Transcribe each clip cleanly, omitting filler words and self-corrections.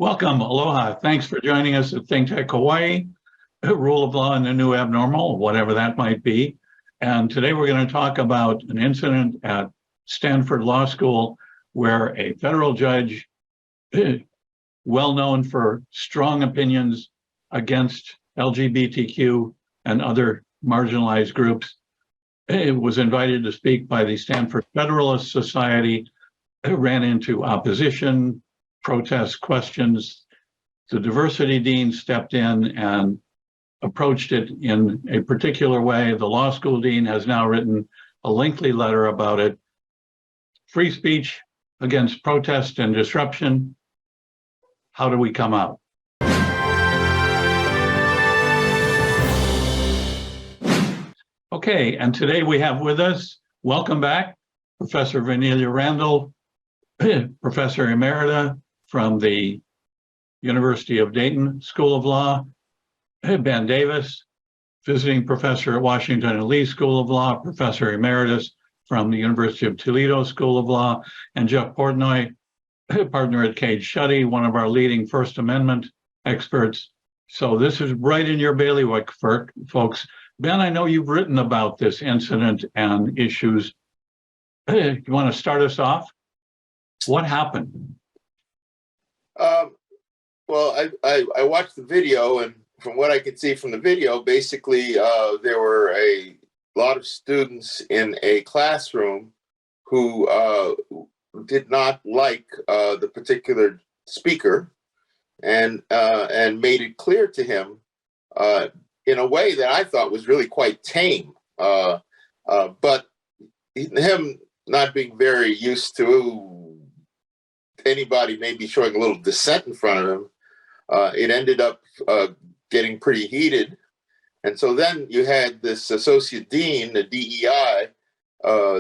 Welcome, aloha. Thanks for joining us at ThinkTech Hawaii, Rule of Law in the New Abnormal, whatever that might be. And today we're going to talk about an incident at Stanford Law School where a federal judge, well known for strong opinions against LGBTQ and other marginalized groups, was invited to speak by the Stanford Federalist Society, ran into opposition, protest questions. The diversity dean stepped in and approached it in a particular way. The law school dean has now written a lengthy letter about it. Free speech against protest and disruption. How do we come out? Okay, and today we have with us, welcome back, Professor Vernellia Randall, Professor Emerita from the University of Dayton School of Law, Ben Davis, visiting professor at Washington and Lee School of Law, Professor Emeritus from the University of Toledo School of Law, and Jeff Portnoy, partner at Cage Schutte, one of our leading First Amendment experts. So this is right in your bailiwick, folks. Ben, I know you've written about this incident and issues. You want to start us off? What happened? Well, I watched the video, and from what I could see from the video, basically there were a lot of students in a classroom who did not like the particular speaker, and made it clear to him in a way that I thought was really quite tame. But him not being very used to anybody maybe showing a little dissent in front of him, it ended up getting pretty heated. And so then you had this associate dean, the DEI,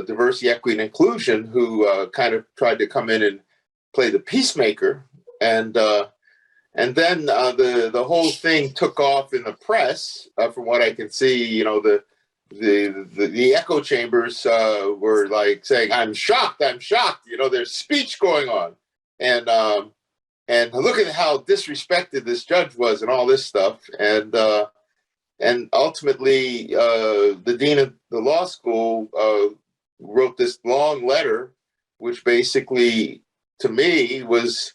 diversity, equity, and inclusion, who kind of tried to come in and play the peacemaker. And then the whole thing took off in the press. From what I can see, you know, the echo chambers were like saying, I'm shocked, you know, there's speech going on. And look at how disrespected this judge was and all this stuff. And ultimately, the dean of the law school wrote this long letter, which basically, to me, was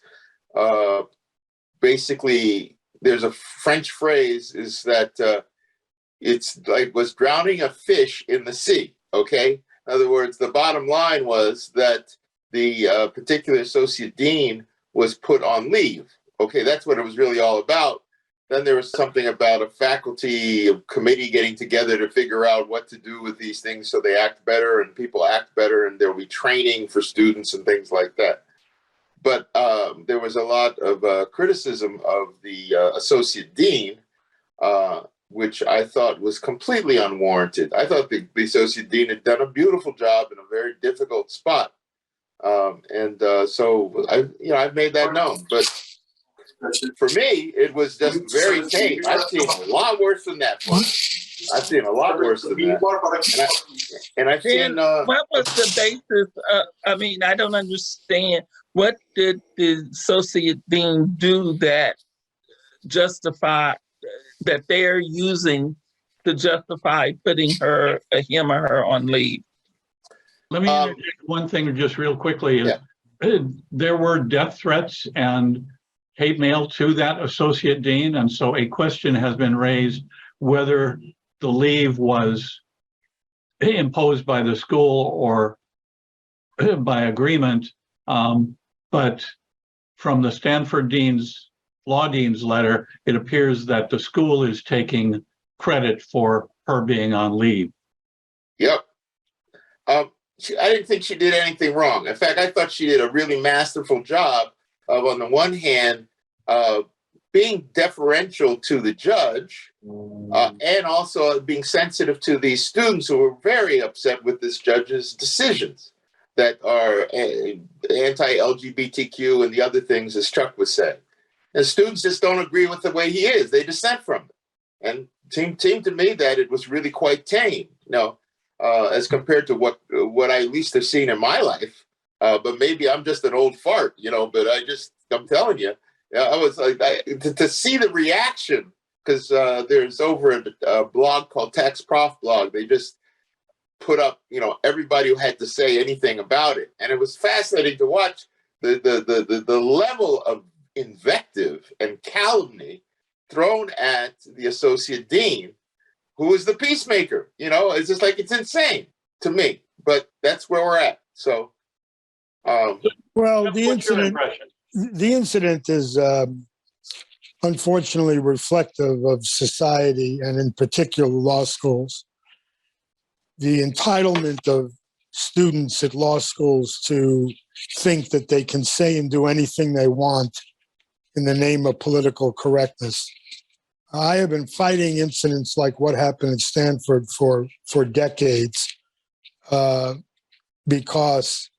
basically, there's a French phrase is that it's like was drowning a fish in the sea, okay? In other words, the bottom line was that the particular associate dean was put on leave. Okay, that's what it was really all about. Then there was something about a faculty committee getting together to figure out what to do with these things so they act better and people act better, and there'll be training for students and things like that. But there was a lot of criticism of the associate dean, which I thought was completely unwarranted. I thought the associate dean had done a beautiful job in a very difficult spot. So I've made that known, but for me, it was just very tame. I've seen a lot worse than that. I've seen a lot worse than that. And I've seen. What was the basis? I mean, I don't understand. What did the associate dean do that justify that they're using to justify putting him or her on leave? Let me interject one thing just real quickly. There were death threats and hate mail to that associate dean. And so a question has been raised whether the leave was imposed by the school or by agreement. But from the Stanford law dean's letter, it appears that the school is taking credit for her being on leave. Yep. I didn't think she did anything wrong. In fact, I thought she did a really masterful job of, on the one hand, being deferential to the judge, and also being sensitive to these students who were very upset with this judge's decisions that are anti-LGBTQ and the other things, as Chuck was saying. And students just don't agree with the way he is. They dissent from it. And it seemed to me that it was really quite tame, you know, as compared to what I at least have seen in my life. But maybe I'm just an old fart, you know, but I'm telling you, I was like, to see the reaction, because there's over a blog called Tax Prof Blog. They just put up, everybody who had to say anything about it, and it was fascinating to watch the level of invective and calumny thrown at the associate dean, who is the peacemaker. It's just like, it's insane to me, but that's where we're at. So, well, what's your impression? The incident is unfortunately reflective of society, and in particular law schools. The entitlement of students at law schools to think that they can say and do anything they want in the name of political correctness. I have been fighting incidents like what happened at Stanford for decades, because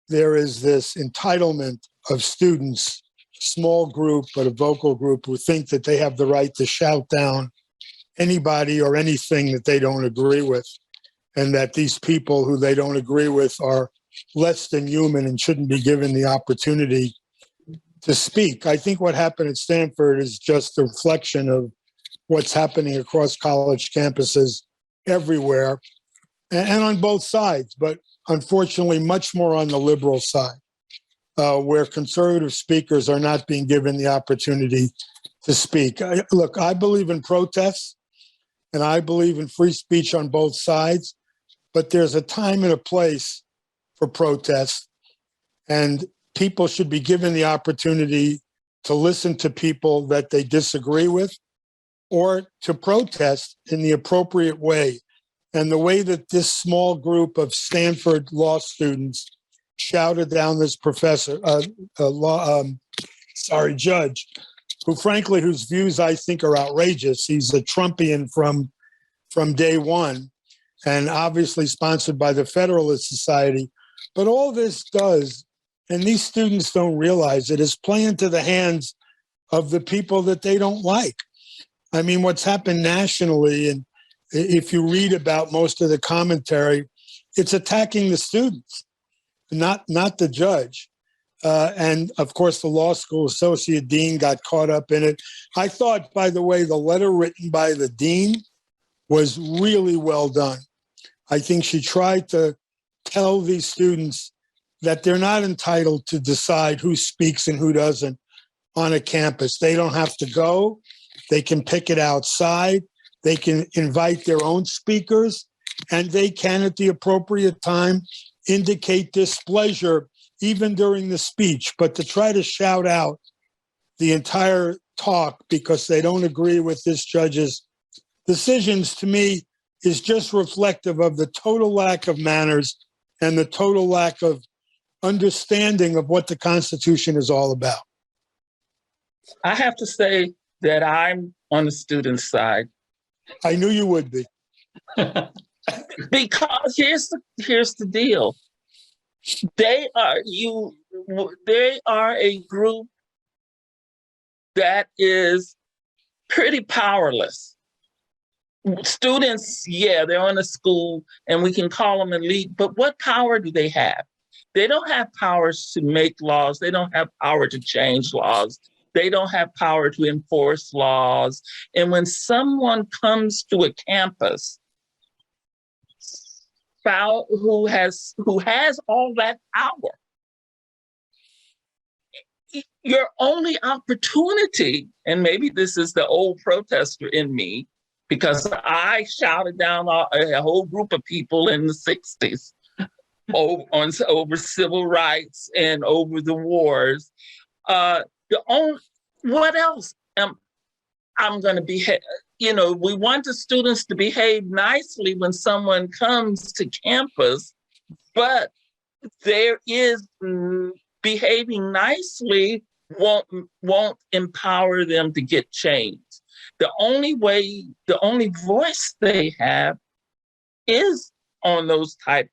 there is this entitlement of students, small group, but a vocal group, who think that they have the right to shout down anybody or anything that they don't agree with, and that these people who they don't agree with are less than human and shouldn't be given the opportunity to speak. I think what happened at Stanford is just a reflection of what's happening across college campuses everywhere, and on both sides, but unfortunately much more on the liberal side, where conservative speakers are not being given the opportunity to speak. Look, I believe in protests, and I believe in free speech on both sides, but there's a time and a place for protest, and people should be given the opportunity to listen to people that they disagree with, or to protest in the appropriate way. And the way that this small group of Stanford law students shouted down this judge, who frankly, whose views I think are outrageous. He's a Trumpian from day one, and obviously sponsored by the Federalist Society. But all this does, and these students don't realize it, is play into the hands of the people that they don't like. I mean, what's happened nationally, and if you read about most of the commentary, it's attacking the students, not the judge. And of course, the law school associate dean got caught up in it. I thought, by the way, the letter written by the dean was really well done. I think she tried to tell these students that they're not entitled to decide who speaks and who doesn't on a campus. They don't have to go. They can pick it outside. They can invite their own speakers, and they can, at the appropriate time, indicate displeasure even during the speech. But to try to shout out the entire talk because they don't agree with this judge's decisions, to me, is just reflective of the total lack of manners and the total lack of understanding of what the Constitution is all about. I have to say that I'm on the student side. I knew you would be. Because here's the deal. They are a group that is pretty powerless. Students, yeah, they're on a school and we can call them elite, but what power do they have? They don't have powers to make laws. They don't have power to change laws. They don't have power to enforce laws. And when someone comes to a campus who has all that power, your only opportunity, and maybe this is the old protester in me, because I shouted down a whole group of people in the 60s over civil rights and over the wars. What else I'm going to behave? We want the students to behave nicely when someone comes to campus, but there is behaving nicely won't empower them to get change. The only voice they have is on those type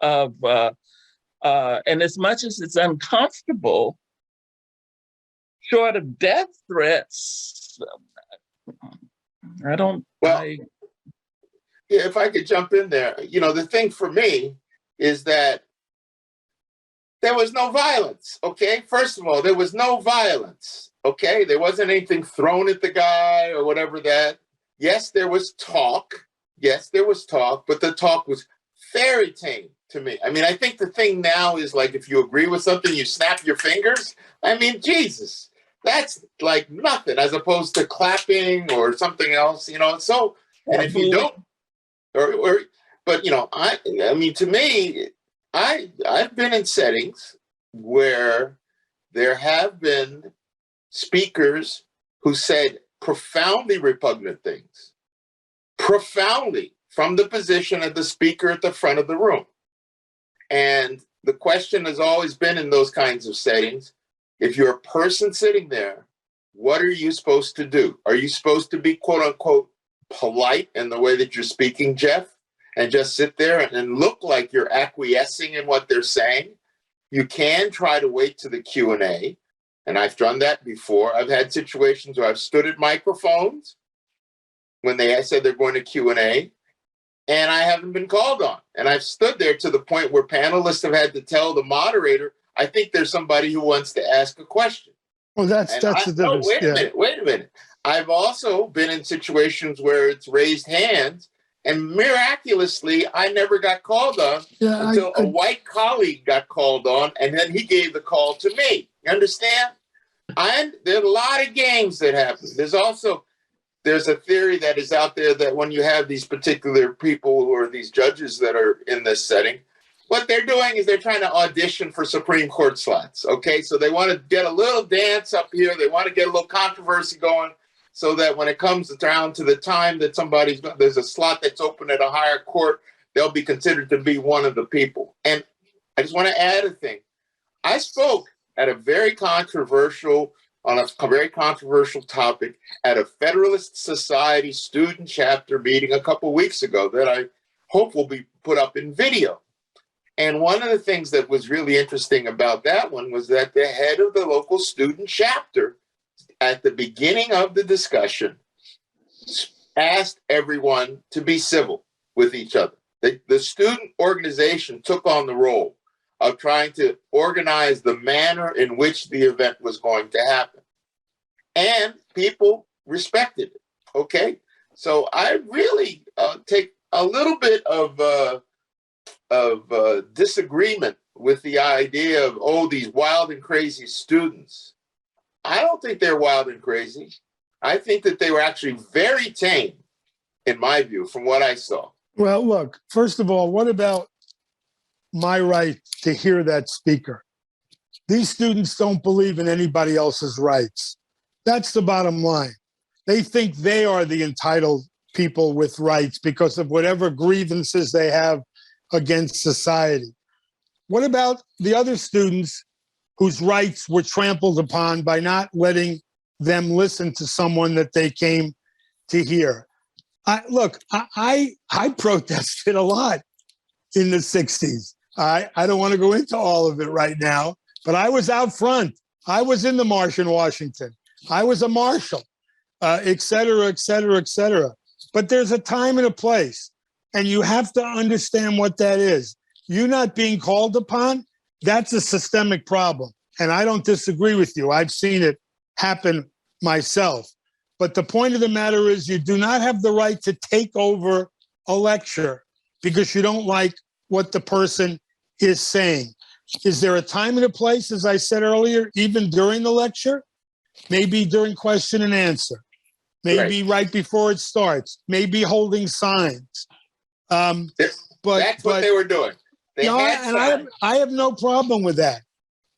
of, and as much as it's uncomfortable, short of death threats, I don't. Well, yeah, if I could jump in there, the thing for me is that there was no violence, okay? First of all, there was no violence, okay? There wasn't anything thrown at the guy or whatever that. Yes, there was talk. Yes, there was talk, but the talk was very tame to me. I mean, I think the thing now is like, if you agree with something, you snap your fingers. I mean, Jesus, that's like nothing as opposed to clapping or something else, you know? So, and if you don't, but you know, I mean, to me, I've been in settings where there have been speakers who said profoundly repugnant things, profoundly, from the position of the speaker at the front of the room. And the question has always been in those kinds of settings, if you're a person sitting there, what are you supposed to do? Are you supposed to be, quote unquote, polite in the way that you're speaking, Jeff, and just sit there and look like you're acquiescing in what they're saying? You can try to wait to the Q&A, and I've done that before. I've had situations where I've stood at microphones when I said they're going to Q&A, and I haven't been called on. And I've stood there to the point where panelists have had to tell the moderator, I think there's somebody who wants to ask a question. Well, that's the difference. Wait a minute. I've also been in situations where it's raised hands, and miraculously, I never got called on until a white colleague got called on, and then he gave the call to me. You understand? And there are a lot of games that happen. There's a theory that is out there that when you have these particular people or these judges that are in this setting, what they're doing is they're trying to audition for Supreme Court slots, okay? So they want to get a little dance up here. They want to get a little controversy going so that when it comes down to the time that there's a slot that's open at a higher court, they'll be considered to be one of the people. And I just want to add a thing. I spoke at a very controversial topic at a Federalist Society student chapter meeting a couple weeks ago that I hope will be put up in video. And one of the things that was really interesting about that one was that the head of the local student chapter, at the beginning of the discussion, asked everyone to be civil with each other. The student organization took on the role of trying to organize the manner in which the event was going to happen. And people respected it, okay? So I really take a little bit of disagreement with the idea of, oh, these wild and crazy students. I don't think they're wild and crazy. I think that they were actually very tame, in my view, from what I saw. Well, look, first of all, what about my right to hear that speaker? These students don't believe in anybody else's rights. That's the bottom line. They think they are the entitled people with rights because of whatever grievances they have against society. What about the other students whose rights were trampled upon by not letting them listen to someone that they came to hear? I protested a lot in the 60s. I don't want to go into all of it right now, but I was out front. I was in the March in Washington. I was a marshal, et cetera, et cetera, et cetera. But there's a time and a place, and you have to understand what that is. You not being called upon, that's a systemic problem. And I don't disagree with you. I've seen it happen myself. But the point of the matter is you do not have the right to take over a lecture because you don't like what the person is saying. Is there a time and a place, as I said earlier, even during the lecture? Maybe during question and answer. Maybe right before it starts. Maybe holding signs. That's what they were doing. I have no problem with that.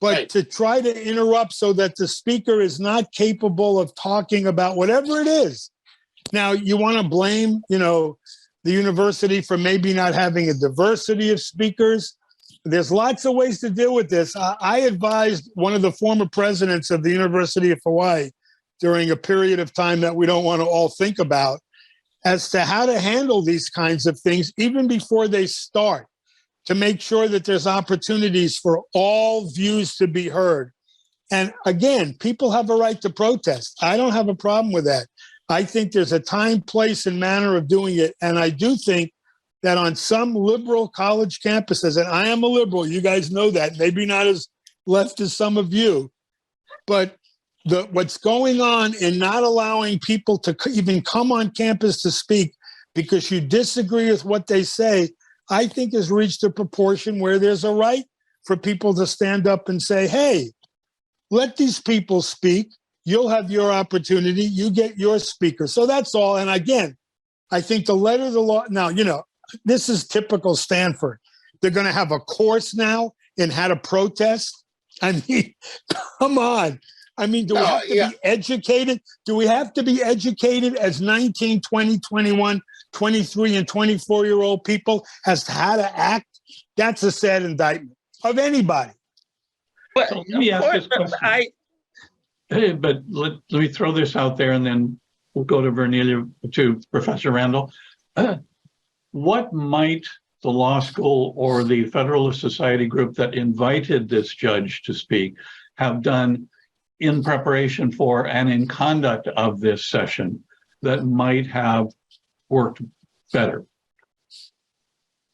But to try to interrupt so that the speaker is not capable of talking about whatever it is. Now, you want to blame, the university for maybe not having a diversity of speakers. There's lots of ways to deal with this. I advised one of the former presidents of the University of Hawaii during a period of time that we don't want to all think about as to how to handle these kinds of things even before they start, to make sure that there's opportunities for all views to be heard. And again, people have a right to protest. I don't have a problem with that. I think there's a time, place, and manner of doing it. And I do think that on some liberal college campuses, and I am a liberal, you guys know that, maybe not as left as some of you, but what's going on in not allowing people to even come on campus to speak because you disagree with what they say, I think has reached a proportion where there's a right for people to stand up and say, hey, let these people speak. You'll have your opportunity. You get your speaker. So that's all. And again, I think the letter of the law, now, you know, this is typical Stanford. They're going to have a course now in how to protest. I mean, come on. I mean, do we have to be educated? Do we have to be educated as 19, 20, 21, 23, and 24-year-old people as to how to act? That's a sad indictment of anybody. But So let me ask this question. But let me throw this out there, and then we'll go to Professor Randall. What might the law school or the Federalist Society group that invited this judge to speak have done in preparation for and in conduct of this session that might have worked better?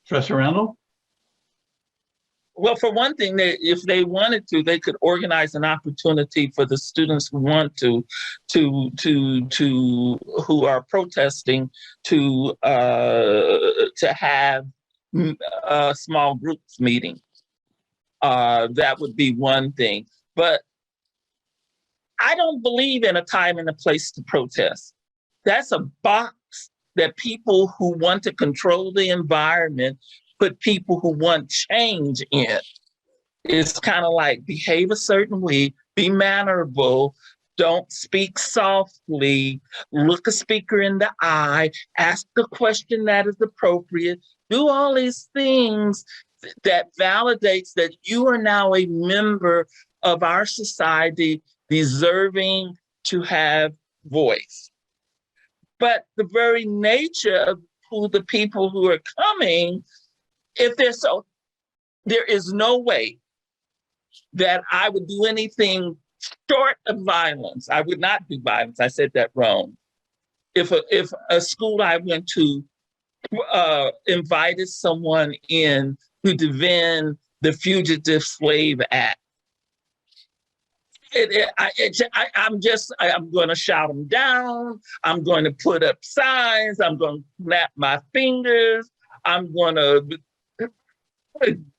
Professor Randall? Well, for one thing, if they wanted to, they could organize an opportunity for the students who want to who are protesting to have a small groups meeting. That would be one thing. But I don't believe in a time and a place to protest. That's a box that people who want to control the environment put people who want change in. It's kind of like behave a certain way, be mannerable, don't speak softly, look a speaker in the eye, ask the question that is appropriate, do all these things that validates that you are now a member of our society deserving to have voice. But the very nature of who the people who are coming, there is no way that I would do anything short of violence. I would not do violence. I said that wrong. If a school I went to invited someone in to defend the Fugitive Slave Act, I'm going to shout them down. I'm going to put up signs. I'm going to snap my fingers. I'm going to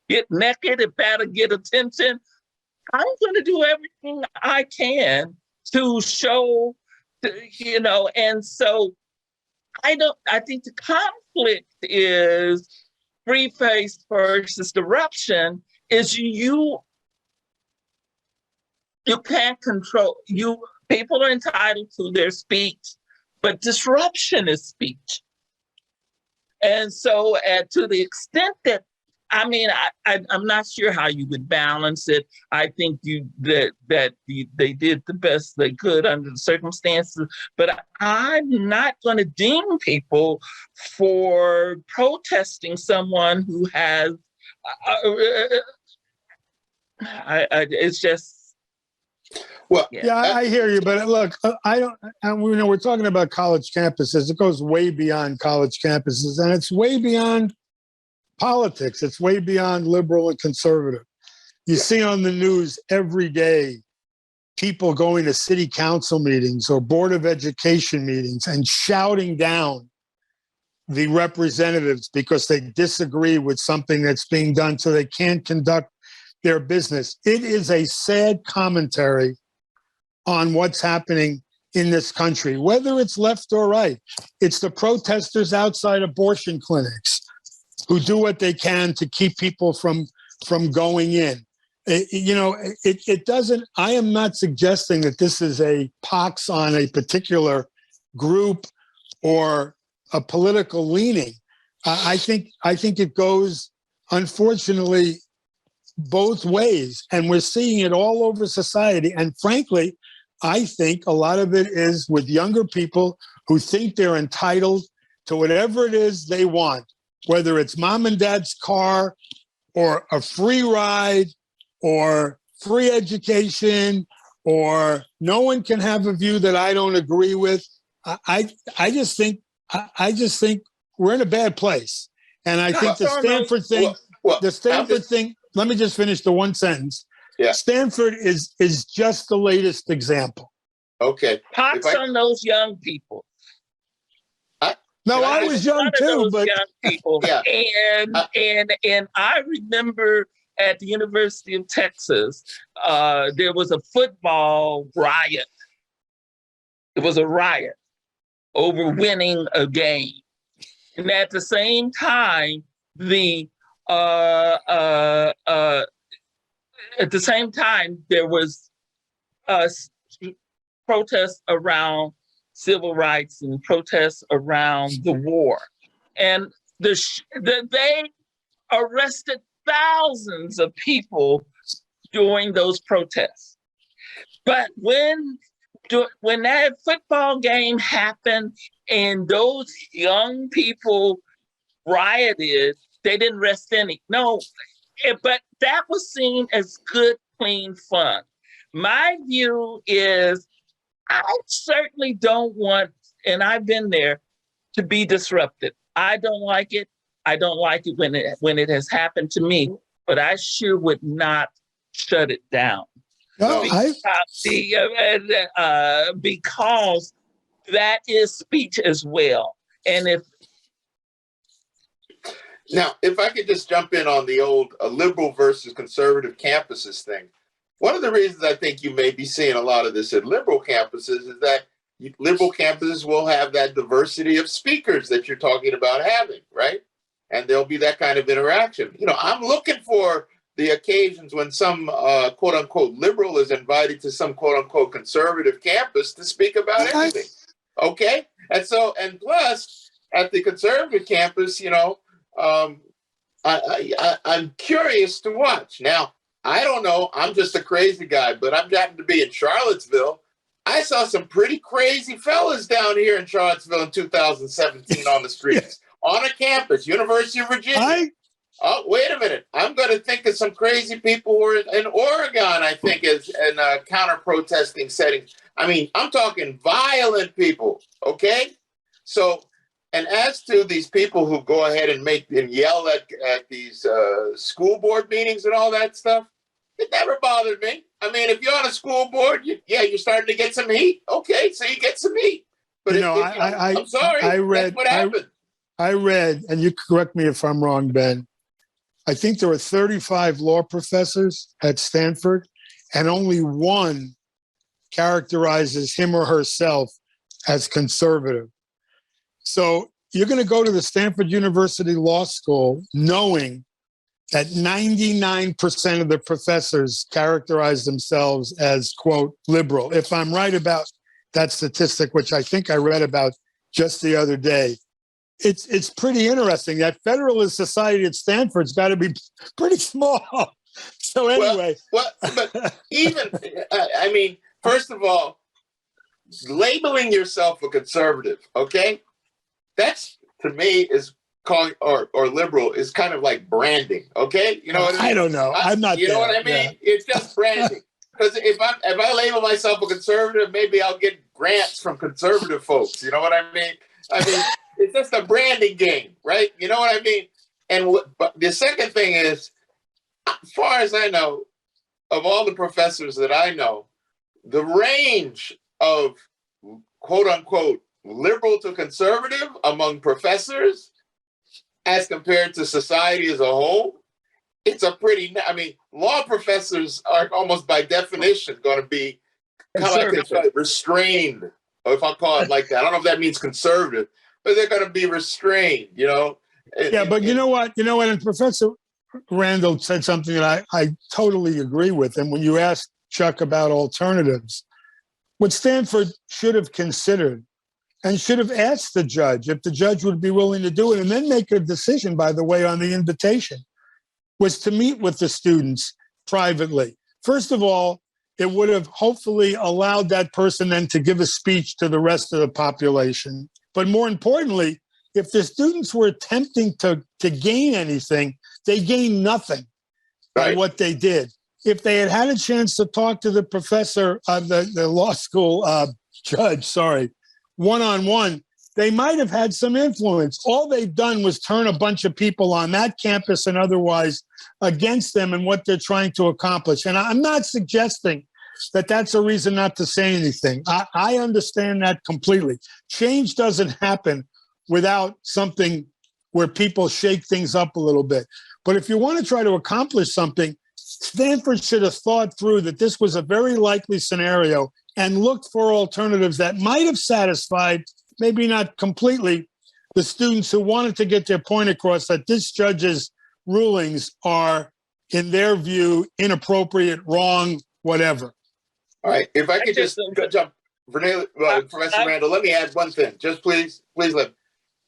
get naked if that'll get attention. I'm going to do everything I can to show, and so I think the conflict is free face versus disruption is you can't control, people are entitled to their speech, but disruption is speech. And so to the extent that, I'm not sure how you would balance it. I think they did the best they could under the circumstances, but I'm not going to ding people for protesting someone who has, it's just, well, yeah, I hear you, but look, we're talking about college campuses. It goes way beyond college campuses, and it's way beyond politics. It's way beyond liberal and conservative. You see on the news every day people going to city council meetings or board of education meetings and shouting down the representatives because they disagree with something that's being done so they can't conduct their business. It is a sad commentary on what's happening in this country, whether it's left or right. It's the protesters outside abortion clinics who do what they can to keep people from going in. It doesn't, I am not suggesting that this is a pox on a particular group or a political leaning. I think it goes, unfortunately, both ways, and we're seeing it all over society. And frankly, I think a lot of it is with younger people who think they're entitled to whatever it is they want, whether it's mom and dad's car or a free ride or free education, or no one can have a view that I don't agree with. I just think we're in a bad place. And I think the Well, Stanford thing, Well, the Stanford thing, let me just finish the one sentence. Yeah. Stanford is just the latest example. okay. pox on those young people. No, Can I I was A young lot of too, those but young people. Yeah. And I remember at the University of Texas, there was a football riot. It was a riot over winning a game. And at the same time, there was protests around civil rights and protests around the war. And they arrested thousands of people during those protests. But when that football game happened and those young people rioted, they didn't arrest any. No, but that was seen as good, clean fun. My view is I certainly don't want, and I've been there, to be disrupted. I don't like it. I don't like it when it has happened to me, but I sure would not shut it down. no, Because that is speech as well. And if I could just jump in on the old liberal versus conservative campuses thing. One of the reasons I think you may be seeing a lot of this at liberal campuses is that liberal campuses will have that diversity of speakers that you're talking about having, right? And there'll be that kind of interaction. I'm looking for the occasions when some quote unquote liberal is invited to some quote unquote conservative campus to speak about anything. Okay. And plus at the conservative campus, I'm curious to watch. Now, I don't know. I'm just a crazy guy, but I'm happened to be in Charlottesville. I saw some pretty crazy fellas down here in Charlottesville in 2017 on the streets, on a campus, University of Virginia. Oh, wait a minute. I'm going to think of some crazy people who are in Oregon, I think, is in counter-protesting settings. I mean, I'm talking violent people, okay? So, and as to these people who go ahead and yell at these school board meetings and all that stuff, it never bothered me. I mean, if you're on a school board, you're starting to get some heat. Okay, so you get some heat. But I'm sorry, that's what happened. I read, and you correct me if I'm wrong, Ben, I think there were 35 law professors at Stanford, and only one characterizes him or herself as conservative. So you're going to go to the Stanford University Law School knowing that 99% of the professors characterize themselves as, quote, liberal. If I'm right about that statistic, which I think I read about just the other day, it's pretty interesting. That Federalist Society at Stanford's got to be pretty small. So anyway. But even, I mean, first of all, labeling yourself a conservative, okay? That's, to me, is calling, or liberal, is kind of like branding, okay? You know what I mean? I don't know. I'm not You know what I mean? Yeah. It's just branding. Because if I label myself a conservative, maybe I'll get grants from conservative folks. You know what I mean? It's just a branding game, right? You know what I mean? But the second thing is, as far as I know, of all the professors that I know, the range of quote unquote liberal to conservative among professors as compared to society as a whole, it's a pretty, I mean, law professors are almost by definition going to be kind of like restrained, or if I call it like that. I don't know if that means conservative, but they're going to be restrained, you know? Yeah, but you know what? And Professor Randall said something that I totally agree with. And when you asked Chuck about alternatives, what Stanford should have considered and should have asked the judge if the judge would be willing to do it and then make a decision, by the way, on the invitation, was to meet with the students privately. First of all, it would have hopefully allowed that person then to give a speech to the rest of the population. But more importantly, if the students were attempting to gain anything, they gained nothing by what they did. If they had had a chance to talk to the professor, the law school judge, one-on-one, they might have had some influence. All they've done was turn a bunch of people on that campus and otherwise against them and what they're trying to accomplish. And I'm not suggesting that that's a reason not to say anything. I understand that completely. Change doesn't happen without something where people shake things up a little bit. But if you want to try to accomplish something, Stanford should have thought through that this was a very likely scenario and looked for alternatives that might have satisfied, maybe not completely, the students who wanted to get their point across that this judge's rulings are, in their view, inappropriate, wrong, whatever. All right, if I could just jump, Professor Randall, let me add one thing. Just please let me.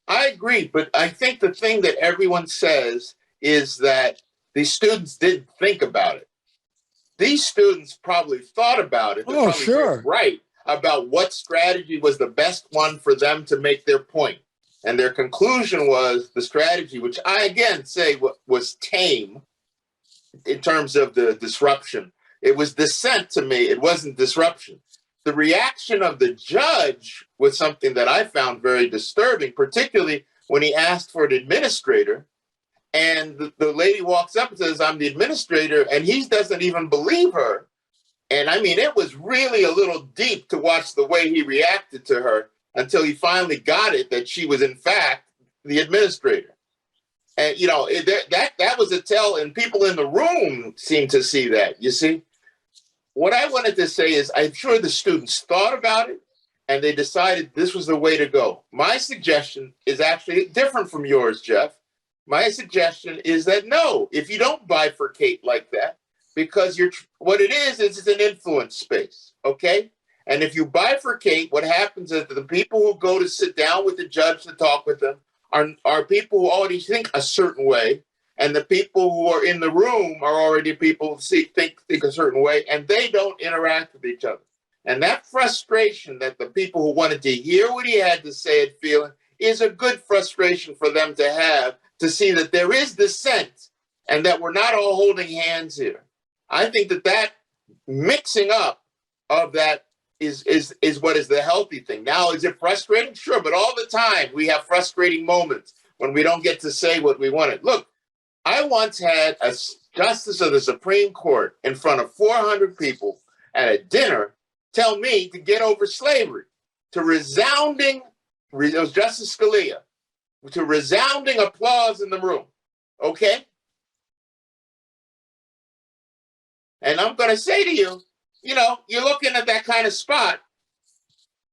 I agree, but I think the thing that everyone says is that the students didn't think about it. These students probably thought about it. They're probably sure. Right about what strategy was the best one for them to make their point. And their conclusion was the strategy, which I again say was tame in terms of the disruption. It was dissent to me. It wasn't disruption. The reaction of the judge was something that I found very disturbing, particularly when he asked for an administrator. And the lady walks up and says, I'm the administrator, and he doesn't even believe her. And I mean, it was really a little deep to watch the way he reacted to her until he finally got it that she was, in fact, the administrator. And, you know, that was a tell, and people in the room seemed to see that, you see. What I wanted to say is I'm sure the students thought about it, and they decided this was the way to go. My suggestion is actually different from yours, Jeff. My suggestion is that no, if you don't bifurcate like that, because what it is it's an influence space, okay? And if you bifurcate, what happens is that the people who go to sit down with the judge to talk with them are people who already think a certain way, and the people who are in the room are already people who think a certain way, and they don't interact with each other. And that frustration that the people who wanted to hear what he had to say and feeling is a good frustration for them to have, to see that there is dissent and that we're not all holding hands here. I think that mixing up of that is what is the healthy thing. Now, is it frustrating? Sure, but all the time we have frustrating moments when we don't get to say what we wanted. Look, I once had a justice of the Supreme Court in front of 400 people at a dinner tell me to get over slavery, to resounding, it was Justice Scalia, to resounding applause in the room, okay? And I'm going to say to you, you know, you're looking at that kind of spot,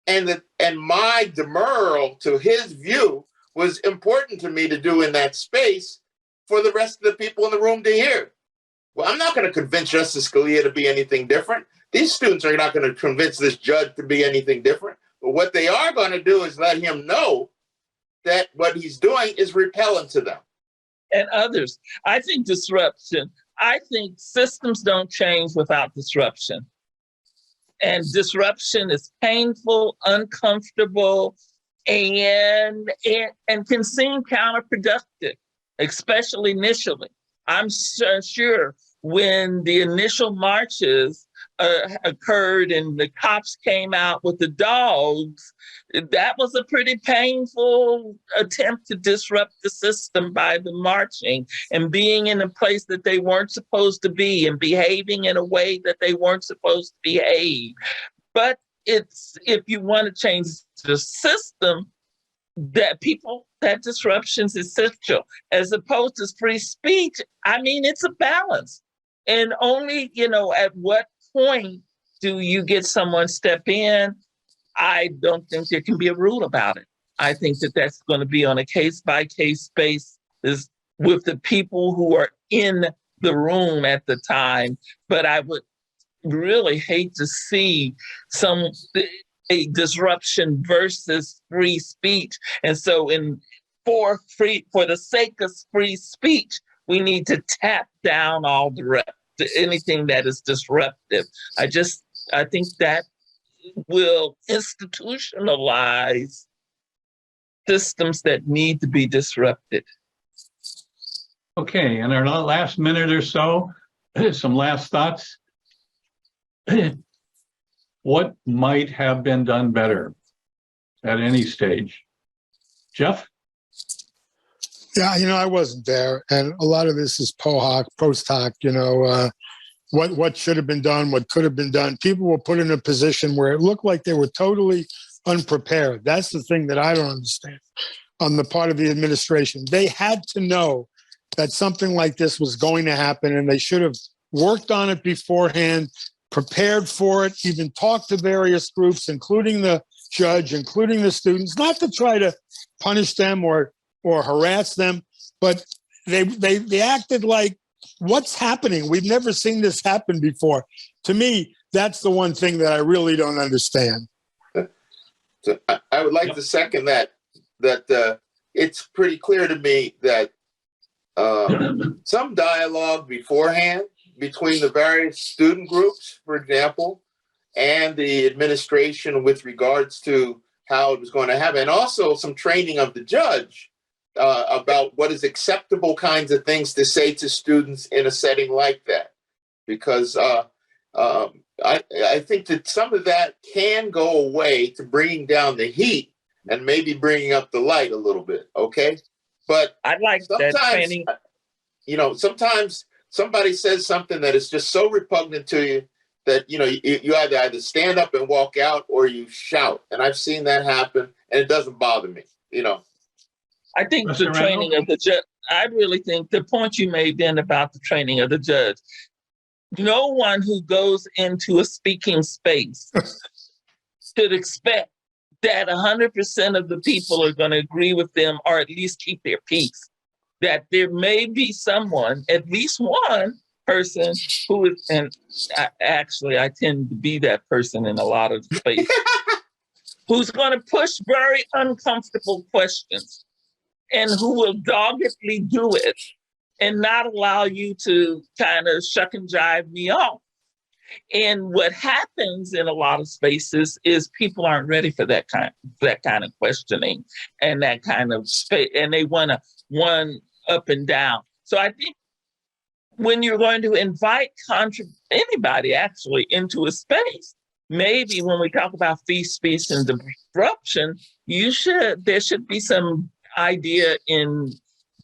and my demurral to his view was important to me to do in that space for the rest of the people in the room to hear. Well, I'm not going to convince Justice Scalia to be anything different. These students are not going to convince this judge to be anything different. But what they are going to do is let him know that what he's doing is repellent to them. And others. I think disruption. I think systems don't change without disruption. And disruption is painful, uncomfortable, and can seem counterproductive, especially initially. I'm sure when the initial marches occurred and the cops came out with the dogs, that was a pretty painful attempt to disrupt the system by the marching and being in a place that they weren't supposed to be and behaving in a way that they weren't supposed to behave. But if you want to change the system, that disruption is essential. As opposed to free speech, I mean, it's a balance. And only, at what point do you get someone step in? I don't think there can be a rule about it. I think that's going to be on a case-by-case basis with the people who are in the room at the time. But I would really hate to see a disruption versus free speech. And so for the sake of free speech, we need to tap down anything that is disruptive. I think that will institutionalize systems that need to be disrupted. Okay, in our last minute or so, some last thoughts. What might have been done better at any stage? Jeff? Yeah, I wasn't there, and a lot of this is post hoc. What should have been done, what could have been done. People were put in a position where it looked like they were totally unprepared. That's the thing that I don't understand on the part of the administration. They had to know that something like this was going to happen, and they should have worked on it beforehand, prepared for it, even talked to various groups, including the judge, including the students, not to try to punish them or harass them, but they acted like, what's happening? We've never seen this happen before. To me, that's the one thing that I really don't understand. So I would like to second that it's pretty clear to me that some dialogue beforehand between the various student groups, for example, and the administration with regards to how it was going to happen, and also some training of the judge about what is acceptable kinds of things to say to students in a setting like that. Because I think that some of that can go away to bringing down the heat and maybe bringing up the light a little bit, okay? But I like that training. Sometimes somebody says something that is just so repugnant to you that, you either stand up and walk out or you shout. And I've seen that happen, and it doesn't bother me, I think Mr. the training of the judge, I really think the point you made then about the training of the judge, no one who goes into a speaking space should expect that 100% of the people are going to agree with them or at least keep their peace. That there may be someone, at least one person who is, and I tend to be that person in a lot of space, who's going to push very uncomfortable questions and who will doggedly do it and not allow you to kind of shuck and jive me off. And what happens in a lot of spaces is people aren't ready for that kind of questioning and that kind of space, and they want to one up and down. So I think when you're going to invite anybody actually into a space, maybe when we talk about free speech and disruption, there should be some idea in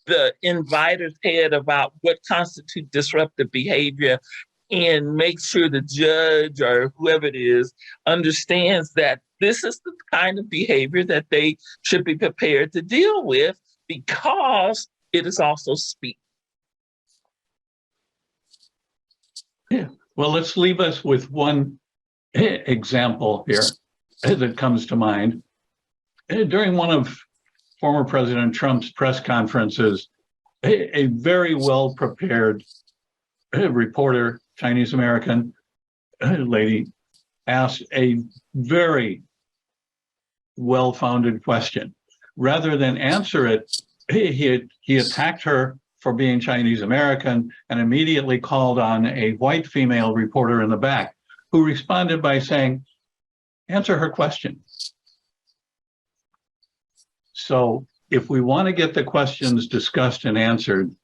the inviter's head about what constitutes disruptive behavior, and make sure the judge or whoever it is understands that this is the kind of behavior that they should be prepared to deal with, because it is also speech. Yeah. Well, let's leave us with one example here that comes to mind. During one of former President Trump's press conferences, a very well-prepared reporter, Chinese American lady, asked a very well-founded question. Rather than answer it, he attacked her for being Chinese American and immediately called on a white female reporter in the back, who responded by saying, "Answer her question." So if we want to get the questions discussed and answered,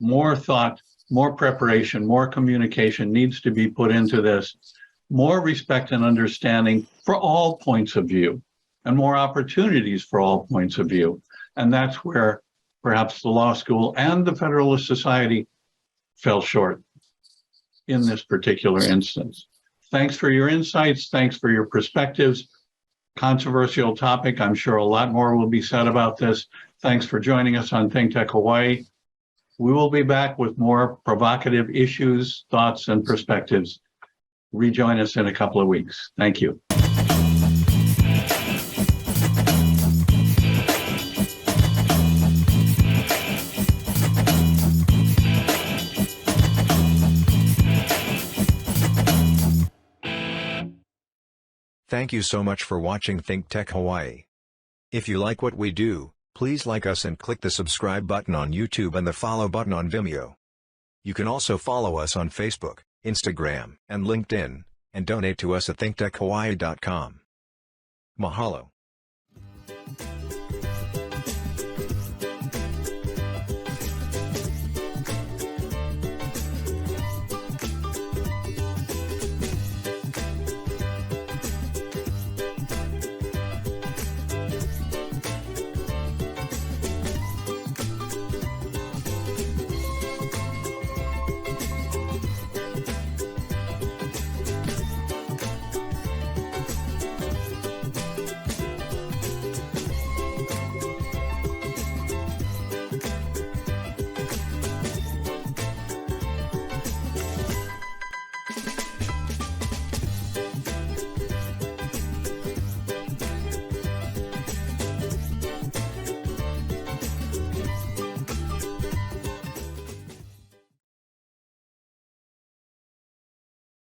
more thought, more preparation, more communication needs to be put into this, more respect and understanding for all points of view, and more opportunities for all points of view. And that's where perhaps the law school and the Federalist Society fell short in this particular instance. Thanks for your insights. Thanks for your perspectives. Controversial topic. I'm sure a lot more will be said about this. Thanks for joining us on ThinkTech Hawaii. We will be back with more provocative issues, thoughts, and perspectives. Rejoin us in a couple of weeks. Thank you. Thank you so much for watching ThinkTech Hawaii. If you like what we do, please like us and click the subscribe button on YouTube and the follow button on Vimeo. You can also follow us on Facebook, Instagram, and LinkedIn, and donate to us at thinktechhawaii.com. Mahalo.